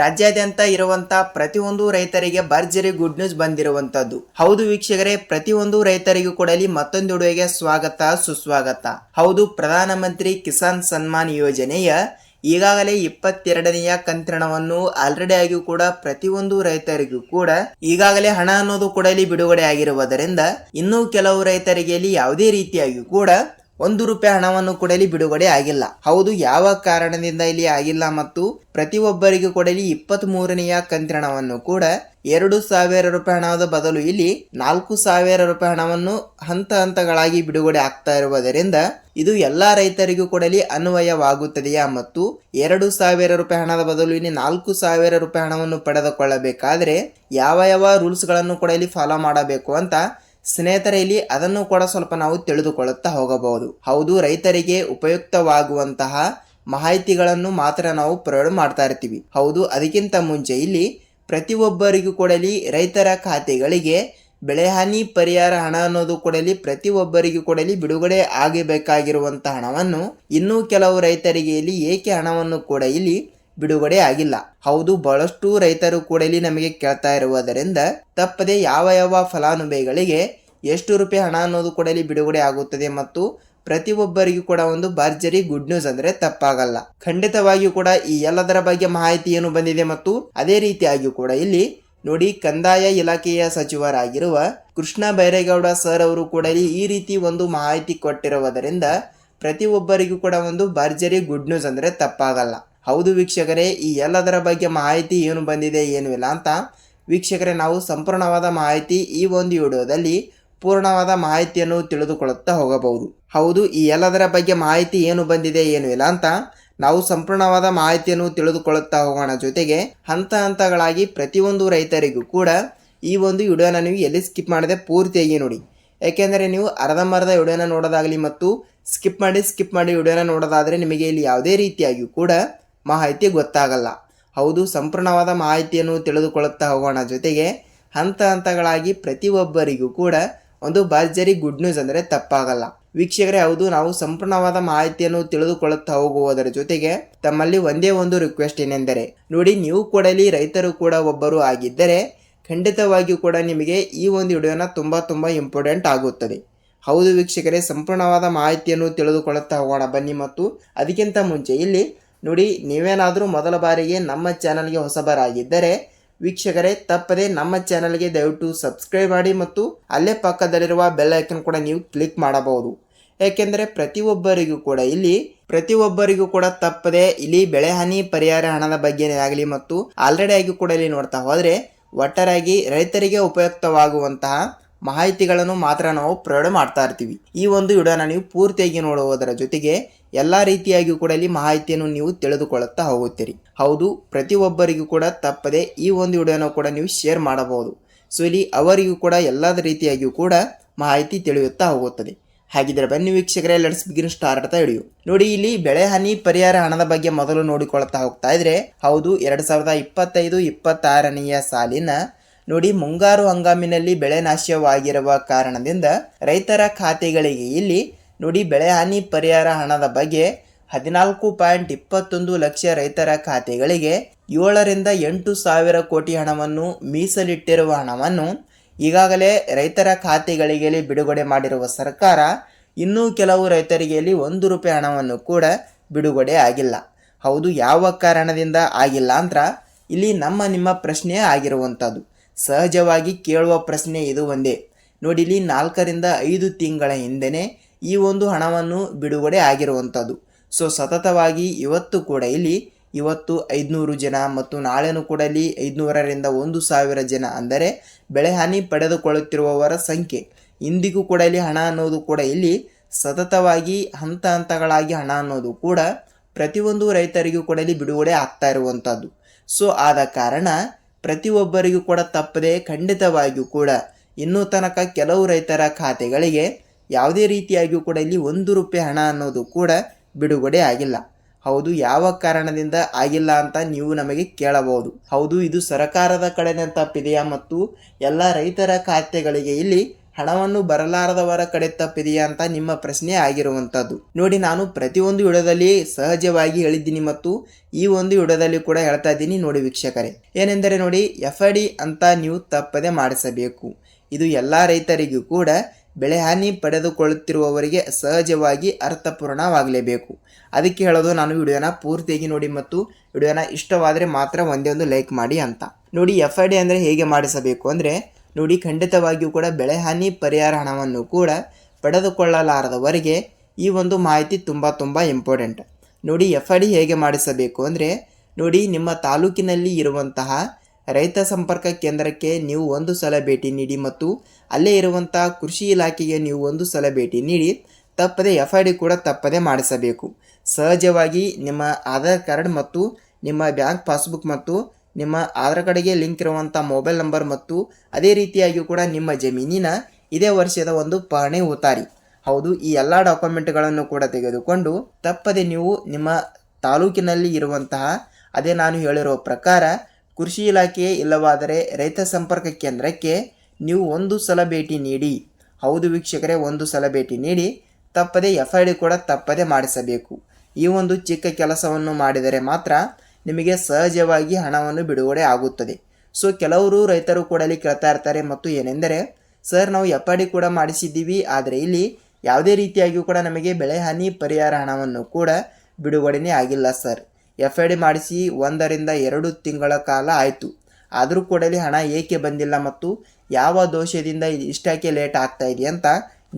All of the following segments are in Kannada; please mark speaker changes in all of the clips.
Speaker 1: ರಾಜ್ಯಾದ್ಯಂತ ಇರುವಂತ ಪ್ರತಿಯೊಂದು ರೈತರಿಗೆ ಭರ್ಜರಿ ಗುಡ್ ನ್ಯೂಸ್ ಬಂದಿರುವಂತದ್ದು. ಹೌದು ವೀಕ್ಷಕರೇ, ಪ್ರತಿಯೊಂದು ರೈತರಿಗೂ ಕೊಡಲಿ ಮತ್ತೊಂದು ವಿಡಿಯೋಗೆ ಸ್ವಾಗತ ಸುಸ್ವಾಗತ. ಹೌದು, ಪ್ರಧಾನಮಂತ್ರಿ ಕಿಸಾನ್ ಸನ್ಮಾನ್ ಯೋಜನೆಯ ಈಗಾಗಲೇ 22ನೆಯ ಕಂತಿನವನ್ನು ಆಲ್ರೆಡಿ ಆಗಿ ಕೂಡ ಪ್ರತಿಯೊಂದು ರೈತರಿಗೂ ಕೂಡ ಈಗಾಗಲೇ ಹಣ ಅನ್ನೋದು ಕೊಡಲಿ ಬಿಡುಗಡೆ ಆಗಿರುವುದರಿಂದ ಇನ್ನೂ ಕೆಲವು ರೈತರಿಗೆ ಇಲ್ಲಿ ಯಾವುದೇ ರೀತಿಯಾಗಿ ಕೂಡ ₹1 ಹಣವನ್ನು ಕೊಡಲಿ ಬಿಡುಗಡೆ ಆಗಿಲ್ಲ. ಹೌದು, ಯಾವ ಕಾರಣದಿಂದ ಇಲ್ಲಿ ಆಗಿಲ್ಲ ಮತ್ತು ಪ್ರತಿಯೊಬ್ಬರಿಗೂ ಕೊಡಲಿ 23ನೆಯ ಕಂತಿನವನ್ನು ಕೂಡ ₹2,000 ಹಣದ ಬದಲು ಇಲ್ಲಿ ₹4,000 ಹಣವನ್ನು ಹಂತ ಹಂತಗಳಾಗಿ ಬಿಡುಗಡೆ ಆಗ್ತಾ ಇರುವುದರಿಂದ ಇದು ಎಲ್ಲಾ ರೈತರಿಗೂ ಕೊಡಲಿ ಅನ್ವಯವಾಗುತ್ತದೆಯಾ ಮತ್ತು ₹2,000 ಹಣದ ಬದಲು ಇಲ್ಲಿ ₹4,000 ಹಣವನ್ನು ಪಡೆದುಕೊಳ್ಳಬೇಕಾದ್ರೆ ಯಾವ ರೂಲ್ಸ್ ಗಳನ್ನು ಕೊಡಲಿ ಫಾಲೋ ಮಾಡಬೇಕು ಅಂತ ಸ್ನೇಹಿತರೆ ಇಲ್ಲಿ ಅದನ್ನು ಕೂಡ ಸ್ವಲ್ಪ ನಾವು ತಿಳಿದುಕೊಳ್ಳುತ್ತಾ ಹೋಗಬಹುದು. ಹೌದು, ರೈತರಿಗೆ ಉಪಯುಕ್ತವಾಗುವಂತಹ ಮಾಹಿತಿಗಳನ್ನು ಮಾತ್ರ ನಾವು ಪ್ರೊವೈಡ್ ಮಾಡ್ತಾ ಇರ್ತೀವಿ. ಹೌದು, ಅದಕ್ಕಿಂತ ಮುಂಚೆ ಇಲ್ಲಿ ಪ್ರತಿಯೊಬ್ಬರಿಗೂ ಕೊಡಲಿ ರೈತರ ಖಾತೆಗಳಿಗೆ ಬೆಳೆಹಾನಿ ಪರಿಹಾರ ಹಣ ಅನ್ನೋದು ಕೊಡಲಿ ಪ್ರತಿಯೊಬ್ಬರಿಗೂ ಕೊಡಲಿ ಬಿಡುಗಡೆ ಆಗಬೇಕಾಗಿರುವಂತಹ ಹಣವನ್ನು ಇನ್ನೂ ಕೆಲವು ರೈತರಿಗೆ ಇಲ್ಲಿ ಏಕೆ ಹಣವನ್ನು ಕೂಡ ಇಲ್ಲಿ ಬಿಡುಗಡೆ ಆಗಿಲ್ಲ. ಹೌದು, ಬಹಳಷ್ಟು ರೈತರು ಕೂಡ ಇಲ್ಲಿ ನಮಗೆ ಕೇಳ್ತಾ ಇರುವುದರಿಂದ ತಪ್ಪದೆ ಯಾವ ಫಲಾನುಭವಿಗಳಿಗೆ ಎಷ್ಟು ರೂಪಾಯಿ ಹಣ ಅನ್ನೋದು ಕೂಡ ಇಲ್ಲಿ ಬಿಡುಗಡೆ ಆಗುತ್ತದೆ ಮತ್ತು ಪ್ರತಿಯೊಬ್ಬರಿಗೂ ಕೂಡ ಒಂದು ಭರ್ಜರಿ ಗುಡ್ ನ್ಯೂಸ್ ಅಂದ್ರೆ ತಪ್ಪಾಗಲ್ಲ. ಖಂಡಿತವಾಗಿಯೂ ಕೂಡ ಈ ಎಲ್ಲದರ ಬಗ್ಗೆ ಮಾಹಿತಿ ಏನು ಬಂದಿದೆ ಮತ್ತು ಅದೇ ರೀತಿಯಾಗಿ ಕೂಡ ಇಲ್ಲಿ ನೋಡಿ, ಕಂದಾಯ ಇಲಾಖೆಯ ಸಚಿವರಾಗಿರುವ ಕೃಷ್ಣ ಬೈರೇಗೌಡ ಸರ್ ಅವರು ಕೂಡ ಈ ರೀತಿ ಒಂದು ಮಾಹಿತಿ ಕೊಟ್ಟಿರುವುದರಿಂದ ಪ್ರತಿಯೊಬ್ಬರಿಗೂ ಕೂಡ ಒಂದು ಭರ್ಜರಿ ಗುಡ್ ನ್ಯೂಸ್ ಅಂದ್ರೆ ತಪ್ಪಾಗಲ್ಲ. ಹೌದು ವೀಕ್ಷಕರೇ, ಈ ಎಲ್ಲದರ ಬಗ್ಗೆ ಮಾಹಿತಿ ಏನು ಬಂದಿದೆ ಏನು ಇಲ್ಲ ಅಂತ ವೀಕ್ಷಕರೇ ನಾವು ಸಂಪೂರ್ಣವಾದ ಮಾಹಿತಿ ಈ ಒಂದು ವಿಡಿಯೋದಲ್ಲಿ ಪೂರ್ಣವಾದ ಮಾಹಿತಿಯನ್ನು ತಿಳಿದುಕೊಳ್ಳುತ್ತಾ ಹೋಗಬಹುದು. ಹೌದು, ಈ ಎಲ್ಲದರ ಬಗ್ಗೆ ಮಾಹಿತಿ ಏನು ಬಂದಿದೆ ಏನು ಇಲ್ಲ ಅಂತ ನಾವು ಸಂಪೂರ್ಣವಾದ ಮಾಹಿತಿಯನ್ನು ತಿಳಿದುಕೊಳ್ಳುತ್ತಾ ಹೋಗೋಣ. ಜೊತೆಗೆ ಹಂತ ಹಂತಗಳಾಗಿ ಪ್ರತಿಯೊಂದು ರೈತರಿಗೂ ಕೂಡ ಈ ಒಂದು ವಿಡಿಯೋನ ನೀವು ಎಲ್ಲಿ ಸ್ಕಿಪ್ ಮಾಡದೆ ಪೂರ್ತಿಯಾಗಿ ನೋಡಿ. ಯಾಕೆಂದರೆ ನೀವು ಅರ್ಧಂಬರ್ಧ ವಿಡಿಯೋನ ನೋಡೋದಾಗಲಿ ಮತ್ತು ಸ್ಕಿಪ್ ಮಾಡಿ ವಿಡಿಯೋನ ನೋಡೋದಾದರೆ ನಿಮಗೆ ಇಲ್ಲಿ ಯಾವುದೇ ರೀತಿಯಾಗಿಯೂ ಕೂಡ ಮಾಹಿತಿ ಗೊತ್ತಾಗಲ್ಲ. ಹೌದು, ಸಂಪೂರ್ಣವಾದ ಮಾಹಿತಿಯನ್ನು ತಿಳಿದುಕೊಳ್ಳುತ್ತಾ ಹೋಗೋಣ. ಜೊತೆಗೆ ಹಂತ ಹಂತಗಳಾಗಿ ಪ್ರತಿಯೊಬ್ಬರಿಗೂ ಕೂಡ ಒಂದು ಭರ್ಜರಿ ಗುಡ್ ನ್ಯೂಸ್ ಅಂದರೆ ತಪ್ಪಾಗಲ್ಲ ವೀಕ್ಷಕರೇ. ಹೌದು, ನಾವು ಸಂಪೂರ್ಣವಾದ ಮಾಹಿತಿಯನ್ನು ತಿಳಿದುಕೊಳ್ಳುತ್ತಾ ಹೋಗುವುದರ ಜೊತೆಗೆ ತಮ್ಮಲ್ಲಿ ಒಂದೇ ಒಂದು ರಿಕ್ವೆಸ್ಟ್ ಏನೆಂದರೆ ನೋಡಿ, ನೀವು ಕೂಡ ಇಲ್ಲಿ ರೈತರು ಕೂಡ ಒಬ್ಬರು ಆಗಿದ್ದರೆ ಖಂಡಿತವಾಗಿಯೂ ಕೂಡ ನಿಮಗೆ ಈ ಒಂದು ವಿಡಿಯೋನ ತುಂಬ ಇಂಪಾರ್ಟೆಂಟ್ ಆಗುತ್ತದೆ. ಹೌದು ವೀಕ್ಷಕರೇ, ಸಂಪೂರ್ಣವಾದ ಮಾಹಿತಿಯನ್ನು ತಿಳಿದುಕೊಳ್ಳುತ್ತಾ ಹೋಗೋಣ ಬನ್ನಿ. ಮತ್ತು ಅದಕ್ಕಿಂತ ಮುಂಚೆ ಇಲ್ಲಿ ನೋಡಿ, ನೀವೇನಾದರೂ ಮೊದಲ ಬಾರಿಗೆ ನಮ್ಮ ಚಾನಲ್ಗೆ ಹೊಸಬರಾಗಿದ್ದರೆ ವೀಕ್ಷಕರೇ ತಪ್ಪದೆ ನಮ್ಮ ಚಾನಲ್ಗೆ ದಯವಿಟ್ಟು ಸಬ್ಸ್ಕ್ರೈಬ್ ಮಾಡಿ ಮತ್ತು ಅಲ್ಲೇ ಪಕ್ಕದಲ್ಲಿರುವ ಬೆಲ್ ಐಕನ್ ಕೂಡ ನೀವು ಕ್ಲಿಕ್ ಮಾಡಬಹುದು. ಯಾಕೆಂದರೆ ಪ್ರತಿಯೊಬ್ಬರಿಗೂ ಕೂಡ ತಪ್ಪದೆ ಇಲ್ಲಿ ಬೆಳೆಹಾನಿ ಪರಿಹಾರ ಹಣದ ಬಗ್ಗೆ ಆಗಲಿ ಮತ್ತು ಆಲ್ರೆಡಿ ಆಗಿ ಕೂಡ ಇಲ್ಲಿ ನೋಡ್ತಾ ಹೋದರೆ ಒಟ್ಟಾರೆಯಾಗಿ ರೈತರಿಗೆ ಉಪಯುಕ್ತವಾಗುವಂತಹ ಮಾಹಿತಿಗಳನ್ನು ಮಾತ್ರ ನಾವು ಪ್ರೊವೈಡ್ ಮಾಡ್ತಾ ಇರ್ತೀವಿ. ಈ ಒಂದು ವಿಡಿಯೋನ ನೀವು ಪೂರ್ತಿಯಾಗಿ ನೋಡುವುದರ ಜೊತೆಗೆ ಎಲ್ಲಾ ರೀತಿಯಾಗಿ ಕೂಡ ಇಲ್ಲಿ ಮಾಹಿತಿಯನ್ನು ನೀವು ತಿಳಿದುಕೊಳ್ಳುತ್ತಾ ಹೋಗುತ್ತೀರಿ. ಹೌದು, ಪ್ರತಿಯೊಬ್ಬರಿಗೂ ಕೂಡ ತಪ್ಪದೆ ಈ ಒಂದು ವಿಡಿಯೋನ ಕೂಡ ನೀವು ಶೇರ್ ಮಾಡಬಹುದು. ಸೊ ಇಲ್ಲಿ ಅವರಿಗೂ ಕೂಡ ಎಲ್ಲದ ರೀತಿಯಾಗಿಯೂ ಕೂಡ ಮಾಹಿತಿ ತಿಳಿಯುತ್ತಾ ಹೋಗುತ್ತದೆ. ಹಾಗಿದ್ರೆ ಬನ್ನಿ ವೀಕ್ಷಕರೇ, ಲೆಟ್ಸ್ ಬಿಗಿನ್ ಸ್ಟಾರ್ಟ್ ಅಂತ ವಿಡಿಯೋ. ನೋಡಿ, ಇಲ್ಲಿ ಬೆಳೆಹಾನಿ ಪರಿಹಾರ ಹಣದ ಬಗ್ಗೆ ಮೊದಲು ನೋಡಿಕೊಳ್ತಾ ಹೋಗ್ತಾ ಇದ್ರೆ ಹೌದು, 2025-26ನೆಯ ಸಾಲಿನ ನೋಡಿ ಮುಂಗಾರು ಹಂಗಾಮಿನಲ್ಲಿ ಬೆಳೆ ನಾಶವಾಗಿರುವ ಕಾರಣದಿಂದ ರೈತರ ಖಾತೆಗಳಿಗೆ ಇಲ್ಲಿ ನೋಡಿ ಬೆಳೆಹಾನಿ ಪರಿಹಾರ ಹಣದ ಬಗ್ಗೆ 14.21 ಲಕ್ಷ ರೈತರ ಖಾತೆಗಳಿಗೆ 7ರಿಂದ 8 ಸಾವಿರ ಕೋಟಿ ಹಣವನ್ನು ಮೀಸಲಿಟ್ಟಿರುವ ಹಣವನ್ನು ಈಗಾಗಲೇ ರೈತರ ಖಾತೆಗಳಿಗೆ ಬಿಡುಗಡೆ ಮಾಡಿರುವ ಸರ್ಕಾರ ಇನ್ನೂ ಕೆಲವು ರೈತರಿಗೆ ₹1 ಹಣವನ್ನು ಕೂಡ ಬಿಡುಗಡೆ ಆಗಿಲ್ಲ. ಹೌದು, ಯಾವ ಕಾರಣದಿಂದ ಆಗಿಲ್ಲ ಅಂತ ಇಲ್ಲಿ ನಿಮ್ಮ ಪ್ರಶ್ನೆ ಆಗಿರುವಂಥದ್ದು. ಸಹಜವಾಗಿ ಕೇಳುವ ಪ್ರಶ್ನೆ ಇದು ಒಂದೇ. ನೋಡಿ, ಇಲ್ಲಿ 4ರಿಂದ 5 ತಿಂಗಳ ಹಿಂದೆನೆ ಈ ಒಂದು ಹಣವನ್ನು ಬಿಡುಗಡೆ ಆಗಿರುವಂಥದ್ದು. ಸೊ ಸತತವಾಗಿ ಇವತ್ತು ಕೂಡ ಇವತ್ತು 500 ಜನ ಮತ್ತು ನಾಳೆನೂ ಕೂಡ 500ರಿಂದ 1,000 ಜನ ಅಂದರೆ ಬೆಳೆಹಾನಿ ಪಡೆದುಕೊಳ್ಳುತ್ತಿರುವವರ ಸಂಖ್ಯೆ. ಇಂದಿಗೂ ಕೂಡ ಹಣ ಅನ್ನೋದು ಕೂಡ ಸತತವಾಗಿ ಹಂತ ಹಂತಗಳಾಗಿ ಹಣ ಅನ್ನೋದು ಕೂಡ ಪ್ರತಿಯೊಂದು ರೈತರಿಗೂ ಕೂಡ ಬಿಡುಗಡೆ ಆಗ್ತಾ ಇರುವಂಥದ್ದು. ಸೊ ಆದ ಕಾರಣ ಪ್ರತಿಯೊಬ್ಬರಿಗೂ ಕೂಡ ತಪ್ಪದೆ ಖಂಡಿತವಾಗಿಯೂ ಕೂಡ ಇನ್ನೂ ತನಕ ಕೆಲವು ರೈತರ ಖಾತೆಗಳಿಗೆ ಯಾವುದೇ ರೀತಿಯಾಗಿಯೂ ಕೂಡ ₹1 ಹಣ ಅನ್ನೋದು ಕೂಡ ಬಿಡುಗಡೆ ಆಗಿಲ್ಲ. ಹೌದು, ಯಾವ ಕಾರಣದಿಂದ ಆಗಿಲ್ಲ ಅಂತ ನೀವು ನಮಗೆ ಕೇಳಬಹುದು. ಹೌದು, ಇದು ಸರ್ಕಾರದ ಕಡೆನೇ ತಪ್ಪಿದೆಯಾ ಮತ್ತು ಎಲ್ಲ ರೈತರ ಖಾತೆಗಳಿಗೆ ಹಣವನ್ನು ಬರಲಾರದವರ ಕಡೆ ತಪ್ಪಿದೆಯಾ ಅಂತ ನಿಮ್ಮ ಪ್ರಶ್ನೆ ಆಗಿರುವಂಥದ್ದು. ನೋಡಿ, ನಾನು ಪ್ರತಿಯೊಂದು ವಿಡಿಯೋದಲ್ಲಿ ಸಹಜವಾಗಿ ಹೇಳಿದ್ದೀನಿ ಮತ್ತು ಈ ಒಂದು ವಿಡಿಯೋದಲ್ಲಿ ಕೂಡ ಹೇಳ್ತಾ ಇದ್ದೀನಿ. ನೋಡಿ ವೀಕ್ಷಕರೇ, ಏನೆಂದರೆ ನೋಡಿ, FID ಅಂತ ನೀವು ತಪ್ಪದೆ ಮಾಡಿಸಬೇಕು. ಇದು ಎಲ್ಲ ರೈತರಿಗೂ ಕೂಡ ಬೆಳೆ ಹಾನಿ ಪಡೆದುಕೊಳ್ಳುತ್ತಿರುವವರಿಗೆ ಸಹಜವಾಗಿ ಅರ್ಥಪೂರ್ಣವಾಗಲೇಬೇಕು. ಅದಕ್ಕೆ ಹೇಳೋದು ನಾನು ವಿಡಿಯೋನ ಪೂರ್ತಿಯಾಗಿ ನೋಡಿ ಮತ್ತು ವಿಡಿಯೋನ ಇಷ್ಟವಾದರೆ ಮಾತ್ರ ಒಂದೇ ಒಂದು ಲೈಕ್ ಮಾಡಿ ಅಂತ. ನೋಡಿ, FID ಅಂದರೆ ಹೇಗೆ ಮಾಡಿಸಬೇಕು ಅಂದರೆ ನೋಡಿ, ಖಂಡಿತವಾಗಿಯೂ ಕೂಡ ಬೆಳೆ ಹಾನಿ ಪರಿಹಾರ ಹಣವನ್ನು ಕೂಡ ಪಡೆದುಕೊಳ್ಳಲಾರದವರಿಗೆ ಈ ಒಂದು ಮಾಹಿತಿ ತುಂಬ ಇಂಪಾರ್ಟೆಂಟ್. ನೋಡಿ, FID ಹೇಗೆ ಮಾಡಿಸಬೇಕು ಅಂದರೆ ನೋಡಿ, ನಿಮ್ಮ ತಾಲೂಕಿನಲ್ಲಿ ಇರುವಂತಹ ರೈತ ಸಂಪರ್ಕ ಕೇಂದ್ರಕ್ಕೆ ನೀವು ಒಂದು ಸಲ ಭೇಟಿ ನೀಡಿ ಮತ್ತು ಅಲ್ಲೇ ಇರುವಂತಹ ಕೃಷಿ ಇಲಾಖೆಗೆ ನೀವು ಒಂದು ಸಲ ಭೇಟಿ ನೀಡಿ ತಪ್ಪದೆ FID ಕೂಡ ತಪ್ಪದೆ ಮಾಡಿಸಬೇಕು. ಸಹಜವಾಗಿ ನಿಮ್ಮ ಆಧಾರ್ ಕಾರ್ಡ್ ಮತ್ತು ನಿಮ್ಮ ಬ್ಯಾಂಕ್ ಪಾಸ್ಬುಕ್ ಮತ್ತು ನಿಮ್ಮ ಆಧಾರ್ ಕಾರ್ಡ್ಗೆ ಲಿಂಕ್ ಇರುವಂಥ ಮೊಬೈಲ್ ನಂಬರ್ ಮತ್ತು ಅದೇ ರೀತಿಯಾಗಿ ಕೂಡ ನಿಮ್ಮ ಜಮೀನಿನ ಇದೇ ವರ್ಷದ ಒಂದು ಪಹಣಿ ಉತಾರಿ, ಹೌದು, ಈ ಎಲ್ಲ ಡಾಕ್ಯುಮೆಂಟ್ಗಳನ್ನು ಕೂಡ ತೆಗೆದುಕೊಂಡು ತಪ್ಪದೆ ನೀವು ನಿಮ್ಮ ತಾಲೂಕಿನಲ್ಲಿ ಇರುವಂತಹ ಅದೇ ನಾನು ಹೇಳಿರೋ ಪ್ರಕಾರ ಕೃಷಿ ಇಲಾಖೆ ಇಲ್ಲವಾದರೆ ರೈತ ಸಂಪರ್ಕ ಕೇಂದ್ರಕ್ಕೆ ನೀವು ಒಂದು ಸಲ ಭೇಟಿ ನೀಡಿ. ಹೌದು ವೀಕ್ಷಕರೇ, ಒಂದು ಸಲ ಭೇಟಿ ನೀಡಿ ತಪ್ಪದೆ FID ಕೂಡ ತಪ್ಪದೆ ಮಾಡಿಸಬೇಕು. ಈ ಒಂದು ಚಿಕ್ಕ ಕೆಲಸವನ್ನು ಮಾಡಿದರೆ ಮಾತ್ರ ನಿಮಗೆ ಸಹಜವಾಗಿ ಹಣವನ್ನು ಬಿಡುಗಡೆ ಆಗುತ್ತದೆ. ಸೊ ಕೆಲವರು ರೈತರು ಕೂಡ ಇಲ್ಲಿ ಕೇಳ್ತಾ ಇರ್ತಾರೆ ಮತ್ತು ಏನೆಂದರೆ, ಸರ್ ನಾವು FID ಕೂಡ ಮಾಡಿಸಿದ್ದೀವಿ, ಆದರೆ ಇಲ್ಲಿ ಯಾವುದೇ ರೀತಿಯಾಗಿಯೂ ಕೂಡ ನಮಗೆ ಬೆಳೆ ಹಾನಿ ಪರಿಹಾರ ಹಣವನ್ನು ಕೂಡ ಬಿಡುಗಡೆನೇ ಆಗಿಲ್ಲ ಸರ್. FID ಮಾಡಿಸಿ 1 ರಿಂದ 2 ತಿಂಗಳ ಕಾಲ ಆಯಿತು, ಆದರೂ ಕೂಡ ಇಲ್ಲಿ ಹಣ ಏಕೆ ಬಂದಿಲ್ಲ ಮತ್ತು ಯಾವ ದೋಷದಿಂದ ಇಷ್ಟಕ್ಕೆ ಲೇಟ್ ಆಗ್ತಾ ಇದೆ ಅಂತ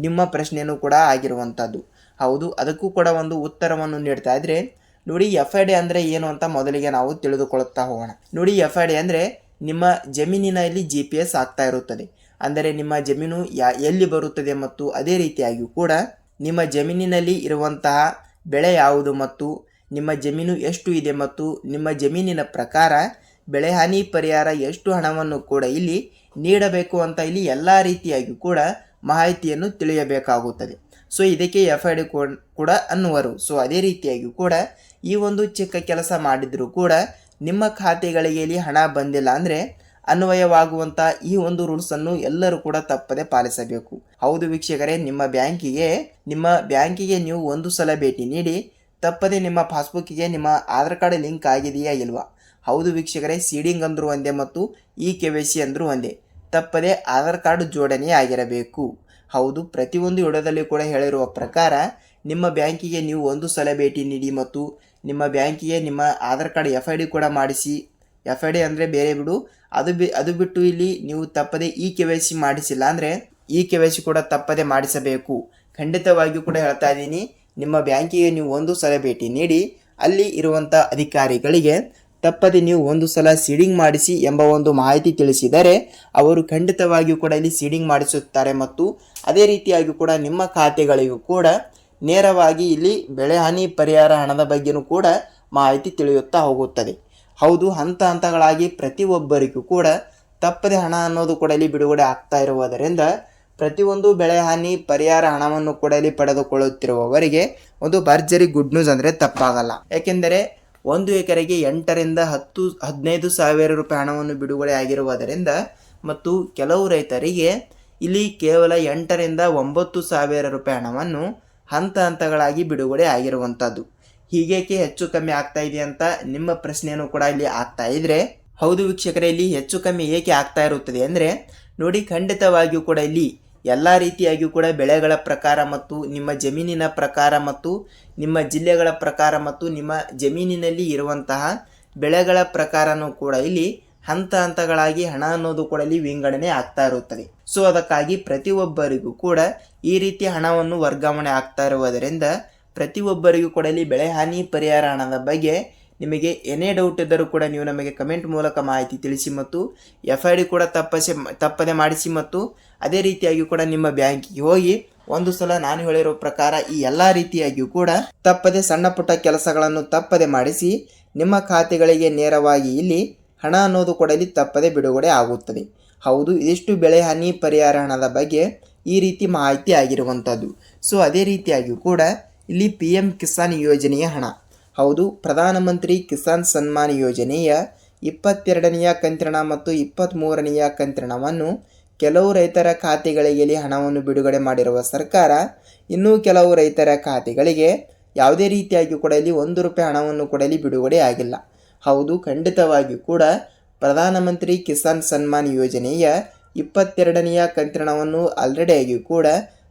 Speaker 1: ನಿಮ್ಮ ಪ್ರಶ್ನೆಯೂ ಕೂಡ ಆಗಿರುವಂಥದ್ದು. ಹೌದು, ಅದಕ್ಕೂ ಕೂಡ ಒಂದು ಉತ್ತರವನ್ನು ನೀಡ್ತಾ ಇದ್ರೆ ನೋಡಿ, FID ಅಂದರೆ ಏನು ಅಂತ ಮೊದಲಿಗೆ ನಾವು ತಿಳಿದುಕೊಳ್ಳುತ್ತಾ ಹೋಗೋಣ. ನೋಡಿ, FID ಅಂದರೆ ನಿಮ್ಮ ಜಮೀನಿನಲ್ಲಿ GPS ಆಗ್ತಾ ಇರುತ್ತದೆ. ಅಂದರೆ ನಿಮ್ಮ ಜಮೀನು ಎಲ್ಲಿ ಬರುತ್ತದೆ ಮತ್ತು ಅದೇ ರೀತಿಯಾಗಿ ಕೂಡ ನಿಮ್ಮ ಜಮೀನಿನಲ್ಲಿ ಇರುವಂತಹ ಬೆಳೆ ಯಾವುದು ಮತ್ತು ನಿಮ್ಮ ಜಮೀನು ಎಷ್ಟು ಇದೆ ಮತ್ತು ನಿಮ್ಮ ಜಮೀನಿನ ಪ್ರಕಾರ ಬೆಳೆ ಹಾನಿ ಪರಿಹಾರ ಎಷ್ಟು ಹಣವನ್ನು ಕೂಡ ಇಲ್ಲಿ ನೀಡಬೇಕು ಅಂತ ಇಲ್ಲಿ ಎಲ್ಲ ರೀತಿಯಾಗಿ ಕೂಡ ಮಾಹಿತಿಯನ್ನು ತಿಳಿಯಬೇಕಾಗುತ್ತದೆ. ಸೊ ಇದಕ್ಕೆ FID ಕೂಡ ಅನ್ನುವರು. ಸೊ ಅದೇ ರೀತಿಯಾಗಿ ಕೂಡ ಈ ಒಂದು ಚಿಕ್ಕ ಕೆಲಸ ಮಾಡಿದರೂ ಕೂಡ ನಿಮ್ಮ ಖಾತೆಗಳಿಗೆ ಇಲ್ಲಿ ಹಣ ಬಂದಿಲ್ಲ ಅಂದರೆ ಅನ್ವಯವಾಗುವಂಥ ಈ ಒಂದು ರೂಲ್ಸನ್ನು ಎಲ್ಲರೂ ಕೂಡ ತಪ್ಪದೆ ಪಾಲಿಸಬೇಕು. ಹೌದು ವೀಕ್ಷಕರೇ, ನಿಮ್ಮ ಬ್ಯಾಂಕಿಗೆ ನೀವು ಒಂದು ಸಲ ಭೇಟಿ ನೀಡಿ ತಪ್ಪದೆ ನಿಮ್ಮ ಪಾಸ್ಬುಕ್ಕಿಗೆ ನಿಮ್ಮ ಆಧಾರ್ ಕಾರ್ಡ್ ಲಿಂಕ್ ಆಗಿದೆಯಾ ಇಲ್ವಾ. ಹೌದು ವೀಕ್ಷಕರೇ, ಸೀಡಿಂಗ್ ಅಂದರೂ ಒಂದೇ ಮತ್ತು KYC ಅಂದರೂ ಒಂದೇ, ತಪ್ಪದೆ ಆಧಾರ್ ಕಾರ್ಡ್ ಜೋಡಣೆ ಆಗಿರಬೇಕು. ಹೌದು, ಪ್ರತಿಯೊಂದು ವಿಡಿಯೋದಲ್ಲಿ ಕೂಡ ಹೇಳಿರುವ ಪ್ರಕಾರ ನಿಮ್ಮ ಬ್ಯಾಂಕಿಗೆ ನೀವು ಒಂದು ಸಲ ಭೇಟಿ ನೀಡಿ ಮತ್ತು ನಿಮ್ಮ ಬ್ಯಾಂಕಿಗೆ ನಿಮ್ಮ ಆಧಾರ್ ಕಾರ್ಡ್ FID ಕೂಡ ಮಾಡಿಸಿ. FID ಅಂದರೆ ಬೇರೆ ಬಿಡು, ಅದು ಬಿಟ್ಟು ಇಲ್ಲಿ ನೀವು ತಪ್ಪದೆ KYC ಮಾಡಿಸಿಲ್ಲ ಅಂದರೆ KYC ಕೂಡ ತಪ್ಪದೆ ಮಾಡಿಸಬೇಕು. ಖಂಡಿತವಾಗಿಯೂ ಕೂಡ ಹೇಳ್ತಾ ಇದ್ದೀನಿ, ನಿಮ್ಮ ಬ್ಯಾಂಕಿಗೆ ನೀವು ಒಂದು ಸಲ ಭೇಟಿ ನೀಡಿ ಅಲ್ಲಿ ಇರುವಂಥ ಅಧಿಕಾರಿಗಳಿಗೆ ತಪ್ಪದೆ ನೀವು ಒಂದು ಸಲ ಸೀಡಿಂಗ್ ಮಾಡಿಸಿ ಎಂಬ ಒಂದು ಮಾಹಿತಿ ತಿಳಿಸಿದರೆ ಅವರು ಖಂಡಿತವಾಗಿಯೂ ಕೂಡ ಇಲ್ಲಿ ಸೀಡಿಂಗ್ ಮಾಡಿಸುತ್ತಾರೆ ಮತ್ತು ಅದೇ ರೀತಿಯಾಗಿ ಕೂಡ ನಿಮ್ಮ ಖಾತೆಗಳಿಗೂ ಕೂಡ ನೇರವಾಗಿ ಇಲ್ಲಿ ಬೆಳೆ ಹಾನಿ ಪರಿಹಾರ ಹಣದ ಬಗ್ಗೆಯೂ ಕೂಡ ಮಾಹಿತಿ ತಿಳಿಯುತ್ತಾ ಹೋಗುತ್ತದೆ. ಹೌದು, ಹಂತಗಳಾಗಿ ಪ್ರತಿಯೊಬ್ಬರಿಗೂ ಕೂಡ ತಪ್ಪದೆ ಹಣ ಅನ್ನೋದು ಕೂಡ ಇಲ್ಲಿ ಬಿಡುಗಡೆ ಆಗ್ತಾ ಇರುವುದರಿಂದ ಪ್ರತಿಯೊಂದು ಬೆಳೆ ಹಾನಿ ಪರಿಹಾರ ಹಣವನ್ನು ಕೂಡ ಇಲ್ಲಿ ಪಡೆದುಕೊಳ್ಳುತ್ತಿರುವವರಿಗೆ ಒಂದು ಭರ್ಜರಿ ಗುಡ್ ನ್ಯೂಸ್ ಅಂದರೆ ತಪ್ಪಾಗಲ್ಲ. ಯಾಕೆಂದರೆ 1 ಎಕರೆಗೆ 8 ರಿಂದ 15 ಸಾವಿರ ರೂಪಾಯಿ ಹಣವನ್ನು ಬಿಡುಗಡೆ ಆಗಿರುವುದರಿಂದ ಮತ್ತು ಕೆಲವು ರೈತರಿಗೆ ಇಲ್ಲಿ ಕೇವಲ 8 ರಿಂದ 9 ಸಾವಿರ ರೂಪಾಯಿ ಹಣವನ್ನು ಹಂತಗಳಾಗಿ ಬಿಡುಗಡೆ ಆಗಿರುವಂಥದ್ದು. ಹೀಗೇಕೆ ಹೆಚ್ಚು ಕಮ್ಮಿ ಆಗ್ತಾ ಇದೆ ಅಂತ ನಿಮ್ಮ ಪ್ರಶ್ನೆಯನ್ನು ಕೂಡ ಇಲ್ಲಿ ಆಗ್ತಾ ಇದ್ರೆ, ಹೌದು ವೀಕ್ಷಕರೇ, ಇಲ್ಲಿ ಹೆಚ್ಚು ಕಮ್ಮಿ ಏಕೆ ಆಗ್ತಾ ಇರುತ್ತದೆ ಅಂದರೆ ನೋಡಿ, ಖಂಡಿತವಾಗಿಯೂ ಕೂಡ ಇಲ್ಲಿ ಎಲ್ಲ ರೀತಿಯಾಗಿಯೂ ಕೂಡ ಬೆಳೆಗಳ ಪ್ರಕಾರ ಮತ್ತು ನಿಮ್ಮ ಜಮೀನಿನ ಪ್ರಕಾರ ಮತ್ತು ನಿಮ್ಮ ಜಿಲ್ಲೆಗಳ ಪ್ರಕಾರ ಮತ್ತು ನಿಮ್ಮ ಜಮೀನಿನಲ್ಲಿ ಇರುವಂತಹ ಬೆಳೆಗಳ ಪ್ರಕಾರನೂ ಕೂಡ ಇಲ್ಲಿ ಹಂತಗಳಾಗಿ ಹಣ ಅನ್ನೋದು ಕೂಡ ಇಲ್ಲಿ ವಿಂಗಡಣೆ ಆಗ್ತಾ ಇರುತ್ತದೆ. ಸೊ ಅದಕ್ಕಾಗಿ ಪ್ರತಿಯೊಬ್ಬರಿಗೂ ಕೂಡ ಈ ರೀತಿ ಹಣವನ್ನು ವರ್ಗಾವಣೆ ಆಗ್ತಾ ಇರುವುದರಿಂದ ಪ್ರತಿಯೊಬ್ಬರಿಗೂ ಕೂಡ ಇಲ್ಲಿ ಬೆಳೆ ಹಾನಿ ಪರಿಹಾರ ಹಣದ ಬಗ್ಗೆ ನಿಮಗೆ ಏನೇ ಡೌಟ್ ಇದ್ದರೂ ಕೂಡ ನೀವು ನಮಗೆ ಕಮೆಂಟ್ ಮೂಲಕ ಮಾಹಿತಿ ತಿಳಿಸಿ ಮತ್ತು FID ಕೂಡ ತಪ್ಪದೆ ಮಾಡಿಸಿ ಮತ್ತು ಅದೇ ರೀತಿಯಾಗಿ ಕೂಡ ನಿಮ್ಮ ಬ್ಯಾಂಕಿಗೆ ಹೋಗಿ ಒಂದು ಸಲ ನಾನು ಹೇಳಿರೋ ಪ್ರಕಾರ ಈ ಎಲ್ಲ ರೀತಿಯಾಗಿಯೂ ಕೂಡ ತಪ್ಪದೆ ಸಣ್ಣ ಪುಟ್ಟ ಕೆಲಸಗಳನ್ನು ತಪ್ಪದೆ ಮಾಡಿಸಿ ನಿಮ್ಮ ಖಾತೆಗಳಿಗೆ ನೇರವಾಗಿ ಇಲ್ಲಿ ಹಣ ಅನ್ನೋದು ಕೂಡ ಇಲ್ಲಿ ತಪ್ಪದೆ ಬಿಡುಗಡೆ ಆಗುತ್ತದೆ. ಹೌದು, ಇದಿಷ್ಟು ಬೆಳೆ ಹಾನಿ ಪರಿಹಾರ ಹಣದ ಬಗ್ಗೆ ಈ ರೀತಿ ಮಾಹಿತಿ ಆಗಿರುವಂಥದ್ದು. ಸೊ ಅದೇ ರೀತಿಯಾಗಿಯೂ ಕೂಡ ಇಲ್ಲಿ PM ಕಿಸಾನ್ ಯೋಜನೆಯ ಹಣ, ಹೌದು, ಪ್ರಧಾನಮಂತ್ರಿ ಕಿಸಾನ್ ಸನ್ಮಾನ್ ಯೋಜನೆಯ 22ನೆಯ ಕಂತಿನ ಮತ್ತು 23ನೆಯ ಕಂತಿನವನ್ನು ಕೆಲವು ರೈತರ ಖಾತೆಗಳಿಗೆ ಇಲ್ಲಿ ಹಣವನ್ನು ಬಿಡುಗಡೆ ಮಾಡಿರುವ ಸರ್ಕಾರ ಇನ್ನೂ ಕೆಲವು ರೈತರ ಖಾತೆಗಳಿಗೆ ಯಾವುದೇ ರೀತಿಯಾಗಿ ಕೂಡ ಇಲ್ಲಿ 1 ರೂಪಾಯಿ ಹಣವನ್ನು ಕೂಡ ಇಲ್ಲಿ ಬಿಡುಗಡೆ ಆಗಿಲ್ಲ. ಹೌದು, ಖಂಡಿತವಾಗಿಯೂ ಕೂಡ ಪ್ರಧಾನಮಂತ್ರಿ ಕಿಸಾನ್ ಸನ್ಮಾನ್ ಯೋಜನೆಯ 22ನೆಯ ಕಂತಿನವನ್ನು ಆಲ್ರೆಡಿಯಾಗಿ ಕೂಡ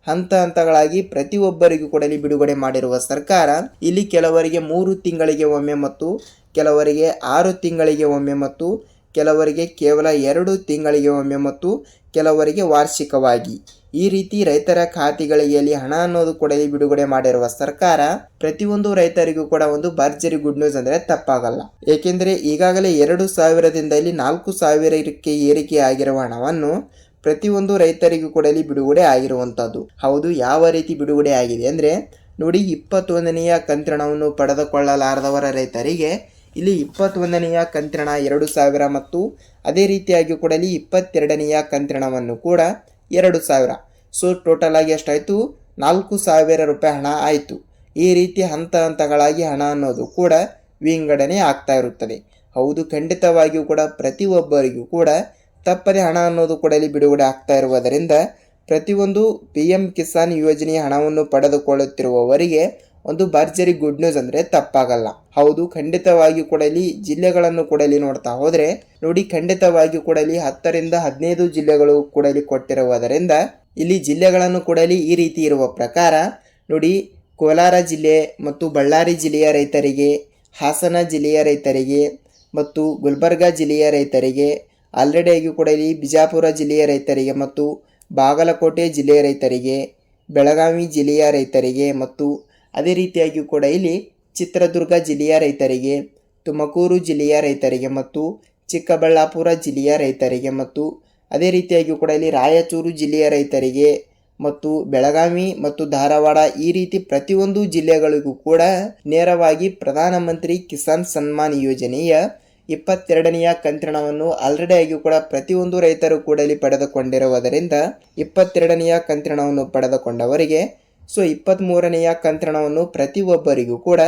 Speaker 1: ಹಂತ ಹಂತಗಳಾಗಿ ಪ್ರತಿಯೊಬ್ಬರಿಗೂ ಕೂಡ ಇಲ್ಲಿ ಬಿಡುಗಡೆ ಮಾಡಿರುವ ಸರ್ಕಾರ ಇಲ್ಲಿ ಕೆಲವರಿಗೆ 3 ತಿಂಗಳಿಗೆ ಒಮ್ಮೆ ಮತ್ತು ಕೆಲವರಿಗೆ 6 ತಿಂಗಳಿಗೆ ಒಮ್ಮೆ ಮತ್ತು ಕೆಲವರಿಗೆ ಕೇವಲ 2 ತಿಂಗಳಿಗೆ ಒಮ್ಮೆ ಮತ್ತು ಕೆಲವರಿಗೆ ವಾರ್ಷಿಕವಾಗಿ ಈ ರೀತಿ ರೈತರ ಖಾತೆಗಳಿಗೆ ಇಲ್ಲಿ ಹಣ ಅನ್ನೋದು ಕೂಡ ಇಲ್ಲಿ ಬಿಡುಗಡೆ ಮಾಡಿರುವ ಸರ್ಕಾರ ಪ್ರತಿಯೊಂದು ರೈತರಿಗೂ ಕೂಡ ಒಂದು ಭರ್ಜರಿ ಗುಡ್ ನ್ಯೂಸ್ ಅಂದರೆ ತಪ್ಪಾಗಲ್ಲ. ಏಕೆಂದರೆ ಈಗಾಗಲೇ 2,000ದಿಂದ ಇಲ್ಲಿ 4,000ಕ್ಕೆ ಏರಿಕೆ ಆಗಿರುವ ಹಣವನ್ನು ಪ್ರತಿಯೊಂದು ರೈತರಿಗೂ ಕೂಡ ಇಲ್ಲಿ ಬಿಡುಗಡೆ ಆಗಿರುವಂಥದ್ದು. ಹೌದು, ಯಾವ ರೀತಿ ಬಿಡುಗಡೆ ಆಗಿದೆ ಅಂದರೆ ನೋಡಿ, 21ನೆಯ ಕಂತಿನವನ್ನು ಪಡೆದುಕೊಳ್ಳಲಾರದವರ ರೈತರಿಗೆ ಇಲ್ಲಿ 21ನೆಯ ಕಂತಿನ 2,000 ಮತ್ತು ಅದೇ ರೀತಿಯಾಗಿ ಕೂಡ ಇಲ್ಲಿ 22ನೆಯ ಕಂತಿನವನ್ನು ಕೂಡ 2,000. ಸೊ ಟೋಟಲ್ ಆಗಿ ಎಷ್ಟಾಯಿತು? 4,000 ರೂಪಾಯಿ ಹಣ ಆಯಿತು. ಈ ರೀತಿ ಹಂತ ಹಂತಗಳಾಗಿ ಹಣ ಅನ್ನೋದು ಕೂಡ ವಿಂಗಡಣೆ ಆಗ್ತಾ ಇರುತ್ತದೆ. ಹೌದು, ಖಂಡಿತವಾಗಿಯೂ ಕೂಡ ಪ್ರತಿಯೊಬ್ಬರಿಗೂ ಕೂಡ ತಪ್ಪದೆ ಹಣ ಅನ್ನೋದು ಕೂಡ ಇಲ್ಲಿ ಬಿಡುಗಡೆ ಆಗ್ತಾ ಇರುವುದರಿಂದ ಪ್ರತಿಯೊಂದು PM ಕಿಸಾನ್ ಯೋಜನೆಯ ಹಣವನ್ನು ಪಡೆದುಕೊಳ್ಳುತ್ತಿರುವವರಿಗೆ ಒಂದು ಭರ್ಜರಿ ಗುಡ್ ನ್ಯೂಸ್ ಅಂದರೆ ತಪ್ಪಾಗಲ್ಲ. ಹೌದು, ಖಂಡಿತವಾಗಿಯೂ ಕೂಡ ಇಲ್ಲಿ ಜಿಲ್ಲೆಗಳನ್ನು ಕೂಡ ಇಲ್ಲಿ ನೋಡ್ತಾ ಹೋದರೆ ನೋಡಿ, ಖಂಡಿತವಾಗಿಯೂ ಕೂಡ ಇಲ್ಲಿ 10ರಿಂದ 15 ಜಿಲ್ಲೆಗಳು ಕೂಡ ಇಲ್ಲಿ ಕೊಟ್ಟಿರುವುದರಿಂದ ಇಲ್ಲಿ ಜಿಲ್ಲೆಗಳನ್ನು ಕೂಡ ಇಲ್ಲಿ ಈ ರೀತಿ ಇರುವ ಪ್ರಕಾರ ನೋಡಿ, ಕೋಲಾರ ಜಿಲ್ಲೆ ಮತ್ತು ಬಳ್ಳಾರಿ ಜಿಲ್ಲೆಯ ರೈತರಿಗೆ, ಹಾಸನ ಜಿಲ್ಲೆಯ ರೈತರಿಗೆ ಮತ್ತು ಗುಲ್ಬರ್ಗಾ ಜಿಲ್ಲೆಯ ರೈತರಿಗೆ, ಆಲ್ರೆಡಿಯಾಗಿ ಕೂಡ ಇಲ್ಲಿ ಬಿಜಾಪುರ ಜಿಲ್ಲೆಯ ರೈತರಿಗೆ ಮತ್ತು ಬಾಗಲಕೋಟೆ ಜಿಲ್ಲೆಯ ರೈತರಿಗೆ, ಬೆಳಗಾವಿ ಜಿಲ್ಲೆಯ ರೈತರಿಗೆ ಮತ್ತು ಅದೇ ರೀತಿಯಾಗಿ ಕೂಡ ಇಲ್ಲಿ ಚಿತ್ರದುರ್ಗ ಜಿಲ್ಲೆಯ ರೈತರಿಗೆ, ತುಮಕೂರು ಜಿಲ್ಲೆಯ ರೈತರಿಗೆ ಮತ್ತು ಚಿಕ್ಕಬಳ್ಳಾಪುರ ಜಿಲ್ಲೆಯ ರೈತರಿಗೆ ಮತ್ತು ಅದೇ ರೀತಿಯಾಗಿ ಕೂಡ ಇಲ್ಲಿ ರಾಯಚೂರು ಜಿಲ್ಲೆಯ ರೈತರಿಗೆ ಮತ್ತು ಬೆಳಗಾವಿ ಮತ್ತು ಧಾರವಾಡ ಈ ರೀತಿ ಪ್ರತಿಯೊಂದು ಜಿಲ್ಲೆಗಳಿಗೂ ಕೂಡ ನೇರವಾಗಿ ಪ್ರಧಾನಮಂತ್ರಿ ಕಿಸಾನ್ ಸನ್ಮಾನ್ ಯೋಜನೆಯ 22ನೆಯ ಕಂತಿನವನ್ನು ಆಲ್ರೆಡಿಯಾಗಿ ಕೂಡ ಪ್ರತಿಯೊಂದು ರೈತರು ಕೂಡ ಇಲ್ಲಿ ಪಡೆದುಕೊಂಡಿರುವುದರಿಂದ 22ನೆಯ ಕಂತಿನವನ್ನು ಪಡೆದುಕೊಂಡವರಿಗೆ 23ನೆಯ ಕಂತಿನವನ್ನು ಪ್ರತಿಯೊಬ್ಬರಿಗೂ ಕೂಡ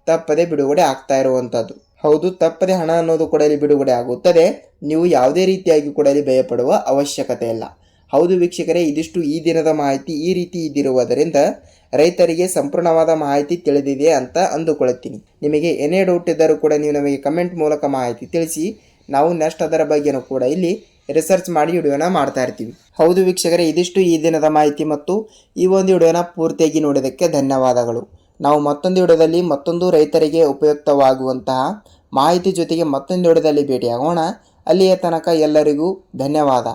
Speaker 1: ತಪ್ಪದೆ ಬಿಡುಗಡೆ ಆಗ್ತಾ ಇರುವಂಥದ್ದು. ಹೌದು, ತಪ್ಪದೆ ಹಣ ಅನ್ನೋದು ಕೂಡ ಇಲ್ಲಿ ಬಿಡುಗಡೆ ಆಗುತ್ತದೆ. ನೀವು ಯಾವುದೇ ರೀತಿಯಾಗಿ ಕೂಡ ಇಲ್ಲಿ ಭಯಪಡುವ ಅವಶ್ಯಕತೆ ಇಲ್ಲ. ಹೌದು ವೀಕ್ಷಕರೇ, ಇದಿಷ್ಟು ಈ ದಿನದ ಮಾಹಿತಿ ಈ ರೀತಿ ಇದ್ದಿರುವುದರಿಂದ ರೈತರಿಗೆ ಸಂಪೂರ್ಣವಾದ ಮಾಹಿತಿ ತಿಳಿದಿದೆ ಅಂತ ಅಂದುಕೊಳ್ಳುತ್ತೀನಿ. ನಿಮಗೆ ಏನೇ ಡೌಟ್ ಇದ್ದರೂ ಕೂಡ ನೀವು ನಮಗೆ ಕಮೆಂಟ್ ಮೂಲಕ ಮಾಹಿತಿ ತಿಳಿಸಿ. ನಾವು ನೆಕ್ಸ್ಟ್ ಅದರ ಬಗ್ಗೆನೂ ಕೂಡ ಇಲ್ಲಿ ರಿಸರ್ಚ್ ಮಾಡಿ ವಿಡಿಯೋನ ಮಾಡ್ತಾ ಇರ್ತೀವಿ. ಹೌದು ವೀಕ್ಷಕರೇ, ಇದಿಷ್ಟು ಈ ದಿನದ ಮಾಹಿತಿ ಮತ್ತು ಈ ಒಂದು ವಿಡಿಯೋನ ಪೂರ್ತಿಯಾಗಿ ನೋಡೋದಕ್ಕೆ ಧನ್ಯವಾದಗಳು. ನಾವು ಮತ್ತೊಂದು ವಿಡಿಯೋದಲ್ಲಿ ಮತ್ತೊಂದು ರೈತರಿಗೆ ಉಪಯುಕ್ತವಾಗುವಂತಹ ಮಾಹಿತಿ ಜೊತೆಗೆ ಮತ್ತೊಂದು ವಿಡಿಯೋದಲ್ಲಿ ಭೇಟಿಯಾಗೋಣ. ಅಲ್ಲಿಯ ತನಕ ಎಲ್ಲರಿಗೂ ಧನ್ಯವಾದ.